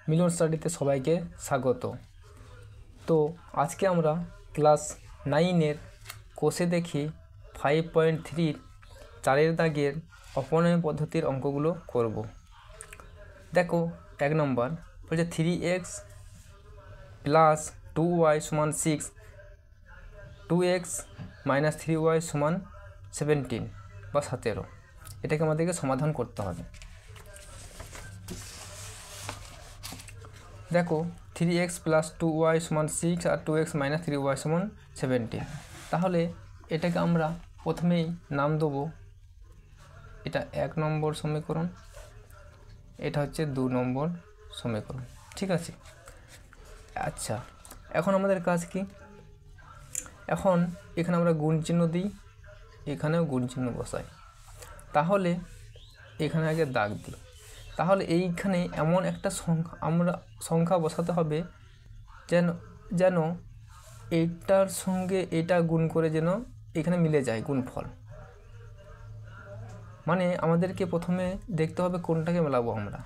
মিলন স্টাডিতে সবাইকে স্বাগত। তো আজকে আমরা ক্লাস 9-এর কোষে দেখি 5.3 4 দাগের অপনয়ন পদ্ধতির অঙ্কগুলো করব। দেখো 1 নম্বর বলছে 3x প্লাস 2y সমান 6, 2x মাইনাস 3y সমান 17 বা 17। এটাকে আমাদেরকে সমাধান করতে হবে। দেখো 3x প্লাস 2y সমান 6 আর 2x মাইনাস 3y সমান 17। তাহলে এটাকে আমরা প্রথমেই নাম দেবো, এটা 1 নম্বর সমীকরণ, এটা হচ্ছে 2 নম্বর সমীকরণ। ঠিক আছে। আচ্ছা, এখন আমাদের কাজ কি? এখন এখানে আমরা গুণ চিহ্ন দিই, এখানেও গুণ চিহ্ন বসাই। তাহলে এখানে আগে দাগ দিই। তাহলে এইখানে এমন একটা সংখ্যা বসাতে হবে যেন এইটার সঙ্গে এটা গুণ করে যেন এখানে মিলে যায় গুণফল। মানে আমাদেরকে প্রথমে দেখতে হবে কোনটাকে মেলাবো, আমরা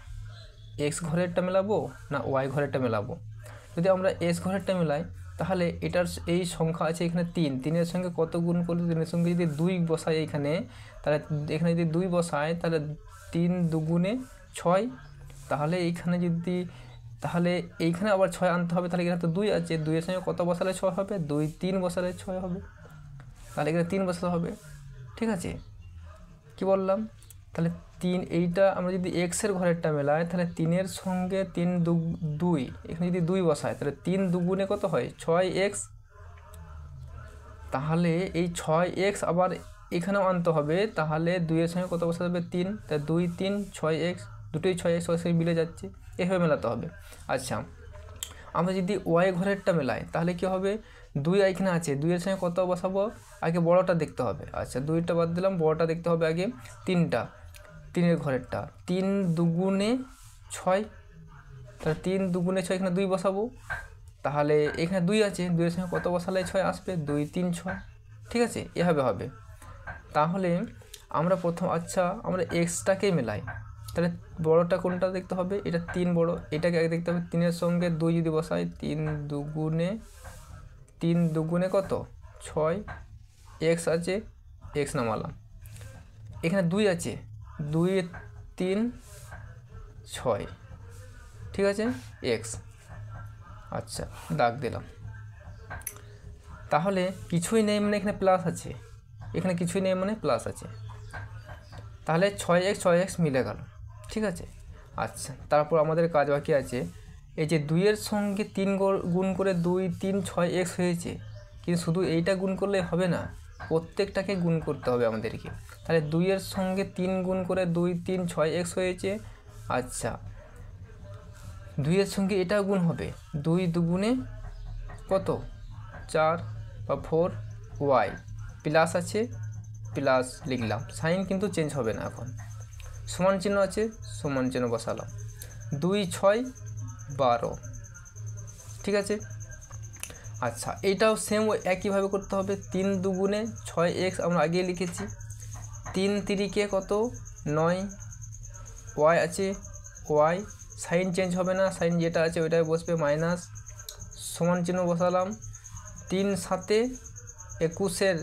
এক্স ঘরেরটা মেলাবো না ওয়াই ঘরেরটা মেলাবো। যদি আমরা এক্স ঘরেরটা মেলাই তাহলে এটার এই সংখ্যা আছে এখানে 3, 3-এর সঙ্গে কত গুণ করলে 3-এর সঙ্গে যদি 2 বসাই এখানে, তাহলে এখানে যদি 2 বসায় তাহলে 3 দুগুণে 6। তাহলে এইখানে আবার 6 আনতে হবে। তাহলে এখানে তো 2 আছে, 2-এর সঙ্গে কত বসালে 6 হবে? 2, 3 বসালে 6 হবে। তাহলে এখানে 3 বসাতে হবে। ঠিক আছে, কি বললাম? তাহলে 3, এইটা আমরা যদি এক্সের ঘরেরটা মেলাই তাহলে 3-এর সঙ্গে 3 2, এখানে যদি 2 বসায় তাহলে 3 দুগুণে কত হয়? 6x। তাহলে এই 6x আবার এখানেও আনতে হবে। তাহলে 2-এর সঙ্গে কত বসাতে হবে? 3। তাহলে 2, 3, 6x, দুটোই 6x সঙ্গে মিলে যাচ্ছে, এভাবে মেলাতে হবে। আচ্ছা, আমরা যদি ওয়াই ঘরেরটা মেলাই তাহলে কি হবে? 2 এখানে আছে, 2-এর সঙ্গে কত বসাবো? আগে বড়টা দেখতে হবে। আচ্ছা, 2টা বাদ দিলাম, বড়টা দেখতে হবে আগে। 3-এর ঘরেরটা 3 দুগুণে 6। তাহলে 3 দুগুণে 6, এখানে 2 বসাবো। তাহলে এখানে 2 আছে, 2-এর সঙ্গে কত বসালে 6 আসবে? 2, 3, 6। ঠিক আছে, এভাবে হবে। তাহলে আমরা আমরা এক্সটাকে মেলাই। তাহলে বড়টা কোনটা দেখতে হবে? এটা 3 বড়, এটাকে আগে দেখতে হবে। 3-এর সঙ্গে 2 যদি বসাই, 3 দুগুণে কত? 6। এক্স আছে, এক্স নামালাম। এখানে 2 আছে, 2, 3, 6। ঠিক আছে, এক্স। আচ্ছা, দাগ দিলাম। তাহলে কিছুই নেই মানে এখানে প্লাস আছে, এখানে কিছুই নেই মানে প্লাস আছে। তাহলে 6x মিলে গেল। ঠিক আছে। আচ্ছা, তারপর আমাদের কাজ বাকি আছে। এই যে 2-এর সঙ্গে 3 গুণ করে 2, 3, 6x হয়েছে, কিন্তু শুধু এইটা গুণ করলে হবে না, প্রত্যেকটাকে গুণ করতে হবে আমাদেরকে। তাহলে 2-এর সঙ্গে 3 গুণ করে 2, 3, 6x হয়েছে। আচ্ছা, 2-এর সঙ্গে এটাও গুণ হবে, 2 দুগুণে কত? 4 বা 4y, প্লাস আছে, প্লাস লিখলাম, সাইন কিন্তু চেঞ্জ হবে না। এখন সমান চিহ্ন আছে, সমান চিহ্ন বসালাম। 2, 6, 12। ঠিক আছে। আচ্ছা, এইটাও সেম একইভাবে করতে হবে। 3 দুগুণে 6x আমরা আগে লিখেছি। 3 3-কে কত? 9। ওয়াই আছে, ওয়াই, সাইন চেঞ্জ হবে না, সাইন যেটা আছে ওইটাই বসবে, মাইনাস, সমান চিহ্ন বসালাম। 3 7 21-এর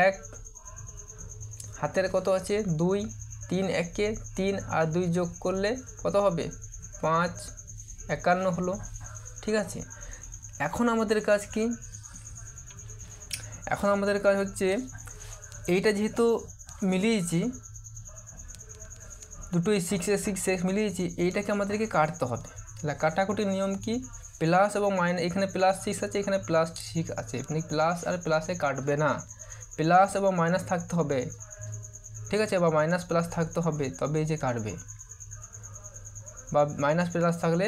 1, হাতের কত আছে? 2, 3 1-এ 3 আর 2 যোগ করলে কত হবে? 5, 51 হলো। ঠিক আছে। এখন আমাদের কাজ কি? এখন আমাদের কাজ হচ্ছে এইটা যেহেতু মিলিয়েছি, দুটোই 6x মিলিয়েছি, এইটাকে আমাদেরকে কাটতে হবে। তাহলে কাটাকুটির নিয়ম কি? প্লাস এবং মাইনাস, এখানে প্লাস 6 আছে, এখানে প্লাস 6 আছে, এখানে প্লাস আর প্লাসে কাটবে না, প্লাস এবং মাইনাস থাকতে হবে। ঠিক আছে, বা মাইনাস প্লাস থাকতে হবে, তবে এই যে কাটবে, বা মাইনাস প্লাস থাকলে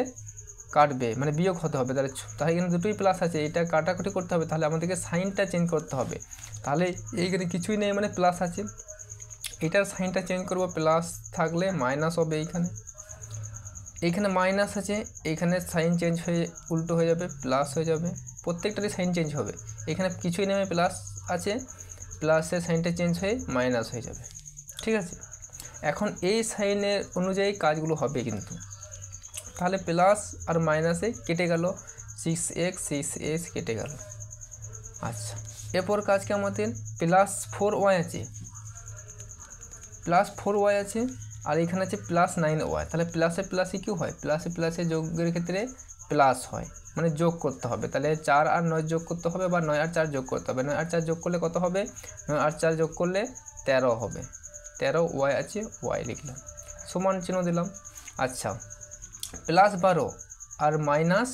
কাটবে, মানে বিয়োগ হতে হবে। তাহলে এখানে দুটোই প্লাস আছে, এটা কাটাকুটি করতে হবে। তাহলে আমাদেরকে সাইনটা চেঞ্জ করতে হবে। তাহলে এইখানে কিছুই নেই মানে প্লাস আছে, এটার সাইনটা চেঞ্জ করব, প্লাস থাকলে মাইনাস হবে। এইখানে মাইনাস আছে, এইখানে সাইন চেঞ্জ হয়ে উল্টো হয়ে যাবে, প্লাস হয়ে যাবে। প্রত্যেকটারই সাইন চেঞ্জ হবে। এখানে কিছুই নেই প্লাস আছে, প্লাসের সাইনটা চেঞ্জ হয়ে মাইনাস হয়ে যাবে। ঠিক আছে। এখন এই সাইনের অনুযায়ী কাজগুলো হবে কিন্তু। তাহলে প্লাস আর মাইনাসে কেটে গেল, 6x 6x কেটে গেল। আচ্ছা, এরপর কাজ কি আমাদের প্লাস 4y আছে, প্লাস 4y আছে, আর এখানে আছে প্লাস 9y। তাহলে প্লাসে প্লাসে কী হয়, প্লাসে প্লাসে যোগের ক্ষেত্রে প্লাস হয়, মানে যোগ করতে হবে। তাহলে 4 আর 9 যোগ করতে হবে, বা 9 আর 4 যোগ করতে হবে। 9 আর 4 যোগ করলে কত হবে, 9 আর 4 যোগ করলে 13 হবে। 13y আছে, y লিখলাম, সমান চিহ্ন দিলাম। আচ্ছা, প্লাস 12 আর মাইনাস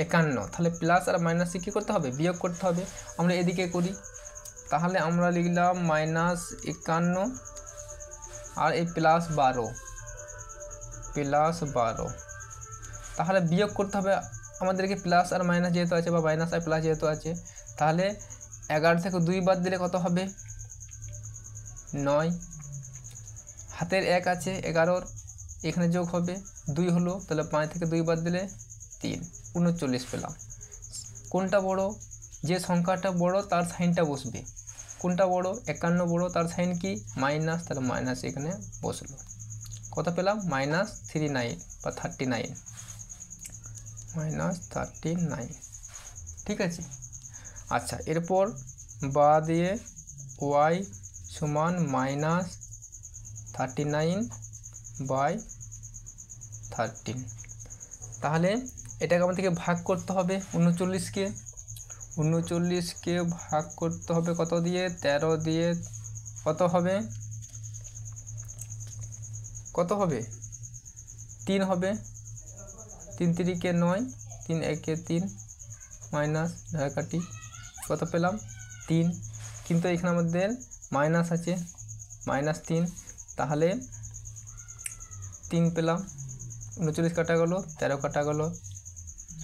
51, তাহলে প্লাস আর মাইনাসে কী করতে হবে, বিয়োগ করতে হবে। আমরা এদিকে করি, তাহলে আমরা লিখলাম মাইনাস 51 আর এই প্লাস 12, তাহলে বিয়োগ করতে হবে আমাদেরকে। প্লাস আর মাইনাস যেহেতু আছে, বা মাইনাস আর প্লাস যেহেতু আছে, তাহলে 11 থেকে 2 বাদ দিলে কত হবে, 9। হাতের 1 আছে 11, এখানে যোগ হবে 2 হলো, তাহলে 5 থেকে 2 বাদ দিলে 3, 39 পেলাম। কোনটা বড়, যে সংখ্যাটা বড় তার সাইনটা বসবে। কোনটা বড়, 51 বড়, তার সাইন কি মাইনাস, তাহলে মাইনাস এখানে বসলো। কত পেলাম, -39 বা 39, -39, ঠিক আছে। আচ্ছা, এরপর বা দিয়ে y সমান -39/13, তাহলে এটাকে আমাদেরকে ভাগ করতে হবে 39কে, 39কে ভাগ করতে হবে কত দিয়ে, 13 দিয়ে। কত হবে, 3 হবে, 3 3 9, 3 1 3, মাইনাস কাটি, কত পেলাম 3। কিন্তু এখানে আমাদের মাইনাস আছে, -3, তাহলে 3 পেলাম। 39 কাটা গেল, 13 কাটা গেল,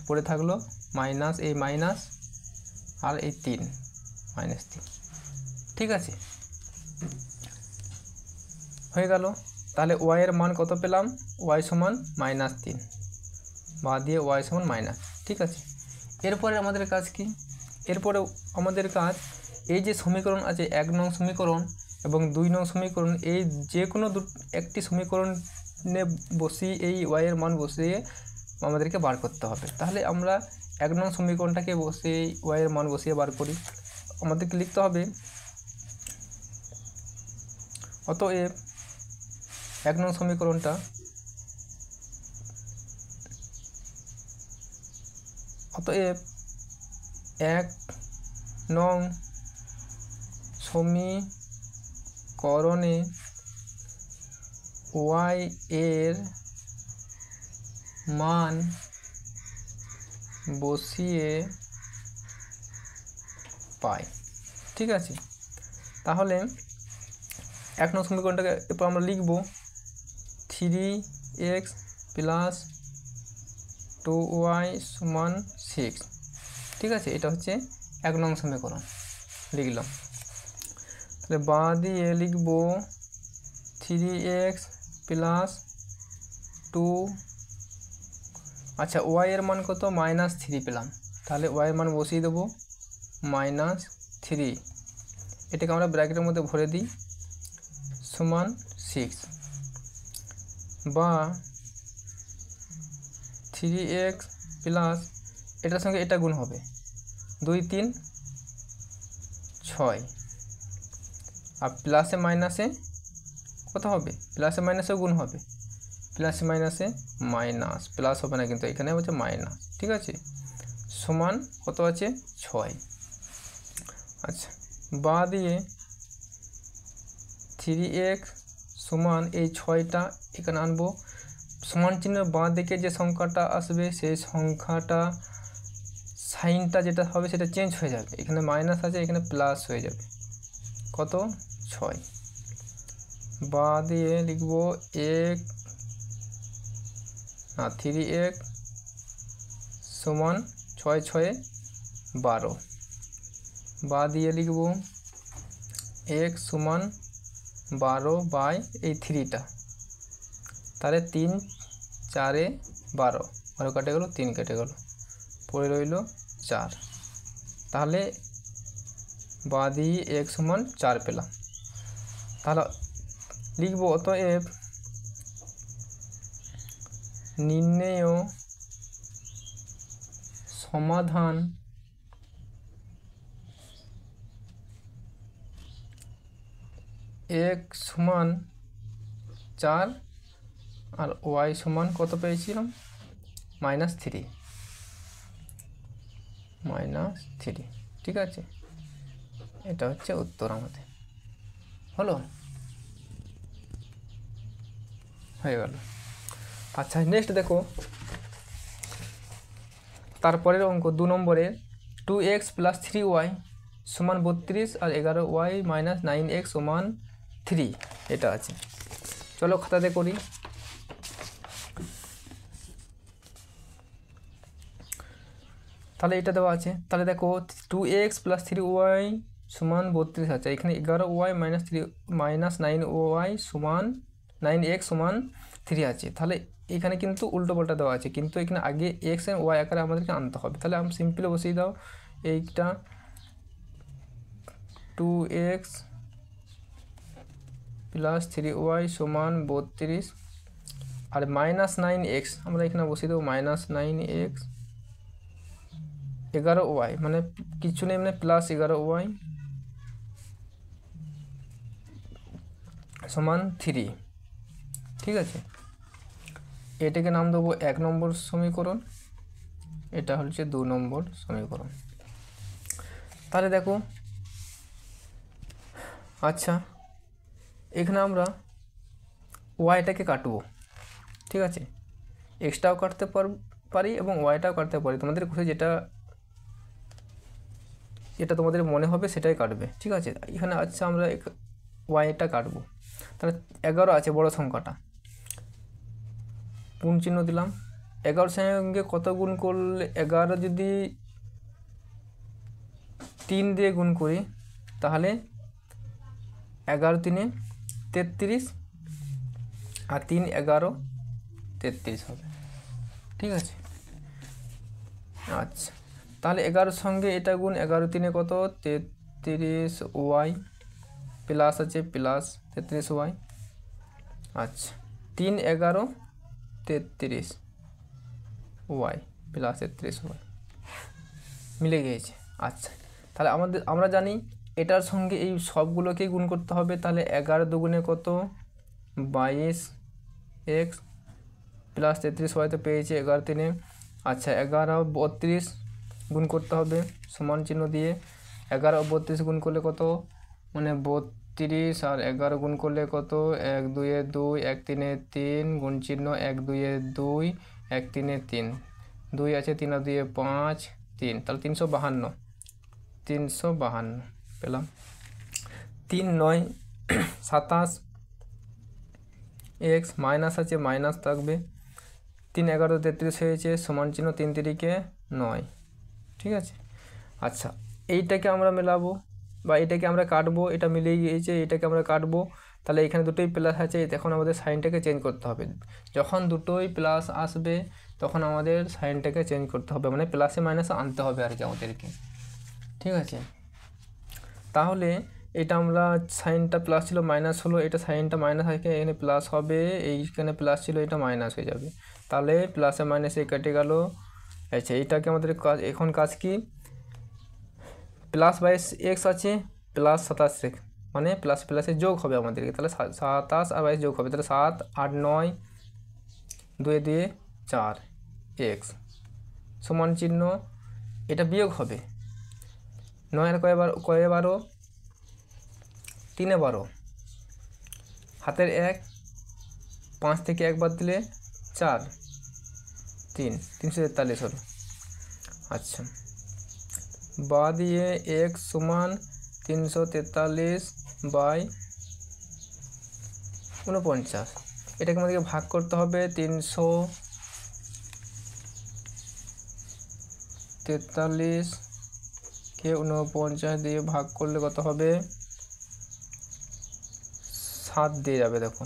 পড়ে থাকলো মাইনাস, এই মাইনাস আর এই 3, -3, ঠিক আছে, হয়ে গেল। তাহলে y এর মান কত পেলাম, y সমান -3, বা দিয়ে y সমান মাইনাস, ঠিক আছে। এরপরে আমাদের কাজ কি, এরপরে আমাদের কাজ এই যে সমীকরণ আছে 1 নং সমীকরণ এবং 2 নং সমীকরণ, এই যে কোনো একটি সমীকরণে বসিয়ে এই y এর মান বসিয়ে আমাদেরকে বার করতে হবে। তাহলে আমরা 1 নং সমীকরণটাকে বসিয়ে y এর মান বসিয়ে বার করি। আমাদেরকে লিখতে হবে অতএব 1 নং সমীকরণটা, অতএব 1 নং সমীকরণে y এর মান বসিয়ে পাই, ঠিক আছে। তাহলে 1 নং সমীকরণটাকে এরপর আমরা লিখব 3x + 2y = 6, ঠিক আছে। এটা হচ্ছে 1 নং সমীকরণ, লিখলাম। তাহলে বাঁ দিয়ে লিখব 3x + 2, আচ্ছা y এর মান কত, -3 পেলাম, তাহলে y এর মান বসিয়ে দেবো -3, এটাকে আমরা ব্র্যাকেটের মধ্যে ভরে দিই, সমান 6, বা 3x প্লাস এটার সঙ্গে এটা গুণ হবে, 2 3 6, আর প্লাসে মাইনাসে কত হবে, প্লাসে মাইনাসে গুণ হবে, প্লাসে মাইনাসে মাইনাস, প্লাস হবে না কিন্তু এখানে হচ্ছে মাইনাস, ঠিক আছে, সমান কত আছে 6। আচ্ছা, বা দিয়ে 3x সমান এই 6টা এখানে আনবো, সমান চিহ্নের বাঁ দিকে যে সংখ্যাটা আসবে সেই সংখ্যাটা সাইনটা যেটা হবে সেটা চেঞ্জ হয়ে যাবে, এখানে মাইনাস আছে এখানে প্লাস হয়ে যাবে, কত 6। বা দিয়ে লিখব 3x সমান 6 6 12, বা দিয়ে লিখব x সমান 12 / এই 3টা, তাহলে 3 4 12, 12 কেটে গেল, 3 কেটে গেল, পড়ে রইল 4, তাহলে বা দিয়ে x সমান 4 পেলাম। তাহলে লিখব অতএব নির্ণেয় সমাধান x সমান 4 আর y সমান কত পেয়েছিলাম -3 ঠিক আছে, এটা হচ্ছে উত্তর আমাদের হলো, হয়ে গেল। আচ্ছা নেক্সট দেখো তারপরের অঙ্ক 2 নম্বরে 2x + 3y সমান 32 আর 11y - 9x সমান 3 এটা আছে। চলো খাতাতে করি। তাহলে এটা দেওয়া আছে, তাহলে দেখো 2x + 3y সমান 32 আছে, এখানে 11y - 9y সমান 9x সমান 3 আছে। তাহলে এখানে কিন্তু উল্টো পাল্টা দেওয়া আছে, কিন্তু এখানে আগে x এর y আকারে আমাদেরকে আনতে হবে। তাহলে আমি সিম্পলি বসিয়ে দাও, এইটা 2x + 3y সমান 32 আর -9x আমরা এখানে বসিয়ে দেবো -9x 11y মানে কিছু নেই মানে +11y সমান 3 ঠিক আছে। এটাকে নাম দেবো 1 নম্বর সমীকরণ, এটা হচ্ছে 2 নম্বর সমীকরণ। তাহলে দেখো আচ্ছা এখানে আমরা ওয়াইটাকে কাটবো, ঠিক আছে, এক্সটাও কাটতে পারি এবং ওয়াইটাও কাটতে পারি, তোমাদের খুশি যেটা তোমাদের মনে হবে সেটাই কাটবে, ঠিক আছে। এখানে আচ্ছা আমরা ওয়াইটা কাটবো, তাহলে 11 আছে বড় সংখ্যাটা, গুণ চিহ্ন দিলাম। 11 সঙ্গে কত গুণ করলে 11 যদি 3 দিয়ে গুণ করি তাহলে 11 3 33 আর 3 11 33 হবে, ঠিক আছে। আচ্ছা তাহলে 11 সঙ্গে এটা গুণ 11 3 কত 33y প্লাস আছে +33y। আচ্ছা 3 11 33y +33y মিলে গিয়েছে। আচ্ছা তাহলে আমরা জানি এটার সঙ্গে এই সবগুলোকে গুণ করতে হবে, তাহলে 11 দুগুণে কত 22x +33y তো পেয়েছে 11 3। আচ্ছা 11 32 গুণ করতে হবে সমান চিহ্ন দিয়ে, 11 ও 32 গুণ করলে কত মানে 32 আর 11 গুণ করলে কত 1 2 2 1 3 3 গুণ চিহ্ন 1 2 2 1 3 3 2 আছে 3 2 5 3, তাহলে 352 পেলাম। 3 9 27 x মাইনাস আছে মাইনাস থাকবে, 3 11 33 হয়েছে সমান চিহ্ন 3 3 9, ঠিক আছে। আচ্ছা এইটাকে আমরা মেলাবো বা এটাকে আমরা কাটবো, এটা মিলেই গিয়েছে, এটাকে আমরা কাটবো, তাহলে এখানে দুটোই প্লাস আছে, এখন আমাদের সাইনটাকে চেঞ্জ করতে হবে। যখন দুটোই প্লাস আসবে তখন আমাদের সাইনটাকে চেঞ্জ করতে হবে, মানে প্লাসে মাইনাসে আনতে হবে আর কি আমাদেরকে, ঠিক আছে। তাহলে এটা আমরা সাইনটা প্লাস ছিল মাইনাস হলো, এটা সাইনটা মাইনাস আছে এখানে প্লাস হবে, এইখানে প্লাস ছিল এটা মাইনাস হয়ে যাবে, তাহলে প্লাসে মাইনাসে কেটে গেল। আচ্ছা এইটাকে আমাদের এখন কাজ কি +22x আছে +27x মানে প্লাস প্লাসে যোগ হবে আমাদেরকে, তাহলে 27 আর 22 যোগ হবে, তাহলে 7 8 9 2 2 4 x সমান চিহ্ন এটা বিয়োগ হবে 9 আর কয় 12 3 12 হাতের 1 5 থেকে 1 বাদ দিলে 4 3 343 হলো। আচ্ছা বা দিয়ে x সমান 343/49, এটাকে আমাদেরকে ভাগ করতে হবে 343কে 49 দিয়ে ভাগ করলে কত হবে 7 দিয়ে যাবে, দেখো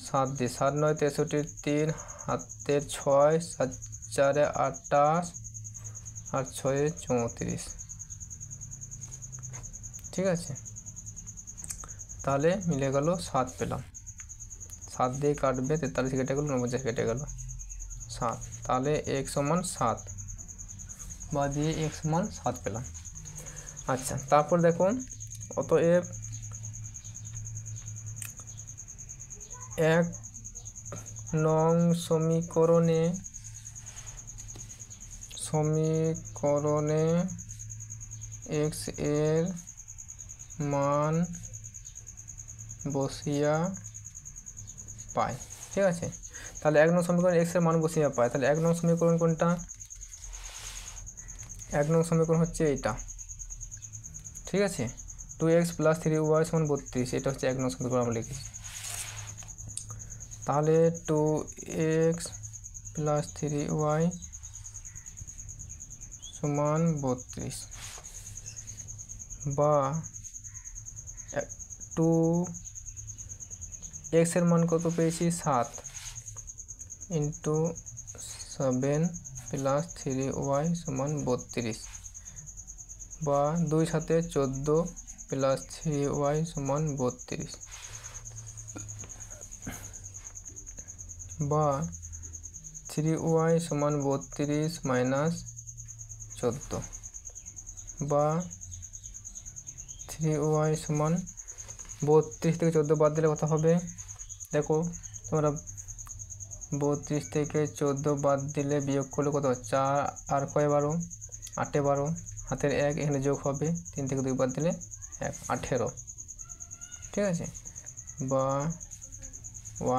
7 দিয়ে 7 9 63 3 হাতের 6 7 4 28 আর 6 34, ঠিক আছে। তাহলে মিলে গেল 7 পেলাম, 7 দিয়ে কাটবে 43 কেটে গেল 49 কেটে গেল। 7, তাহলে x সমান 7 বা দিয়ে x সমান 7 পেলাম। আচ্ছা, তারপর দেখো অতএব 1 নং সমীকরণে x এর মান বসিয়া পাই। ঠিক আছে, তাহলে 1 নং সমীকরণ x এর মান বসিয়া পাই। তাহলে 1 নং সমীকরণ কোনটা? 1 নং সমীকরণ হচ্ছে এইটা। ঠিক আছে, 2x + 3y = 32, এটা হচ্ছে 1 নং সমীকরণ আমরা লিখেছি। তাহলে 2x + 3y = 32 বা 2x এর মান কত পেয়েছি? 7 × 7 + 3y = 32 বা 2 × 7 = 14 + 3y = 32 বা 3y = 32 - 14 বা 3y = 32 থেকে 14 বাদ দিলে কত হবে? দেখো তোমরা 32 থেকে 14 বাদ দিলে বিয়োগ করলে কত? 4 আর কয় 12, 8 12, হাতের 1 এখানে যোগ হবে, 3 থেকে 2 বাদ দিলে 1, 18। ঠিক আছে, বা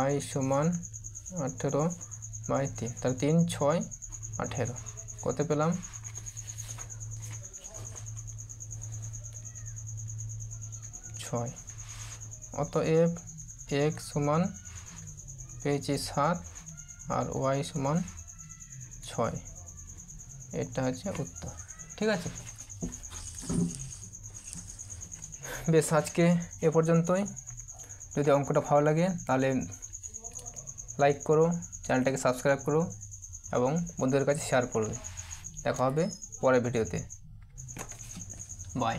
y = 18/3, তাহলে 3 6 18 কত পেলাম? 6। অতএব x সমান পেয়েছি 7 আর y সমান 6, এটা হচ্ছে উত্তর। ঠিক আছে, বেশ আজকে এ পর্যন্তই। যদি অঙ্কটা ভালো লাগে তাহলে লাইক করো, চ্যানেলটাকে সাবস্ক্রাইব করো এবং বন্ধুদের কাছে শেয়ার করবে। দেখা হবে পরের ভিডিওতে। বাই।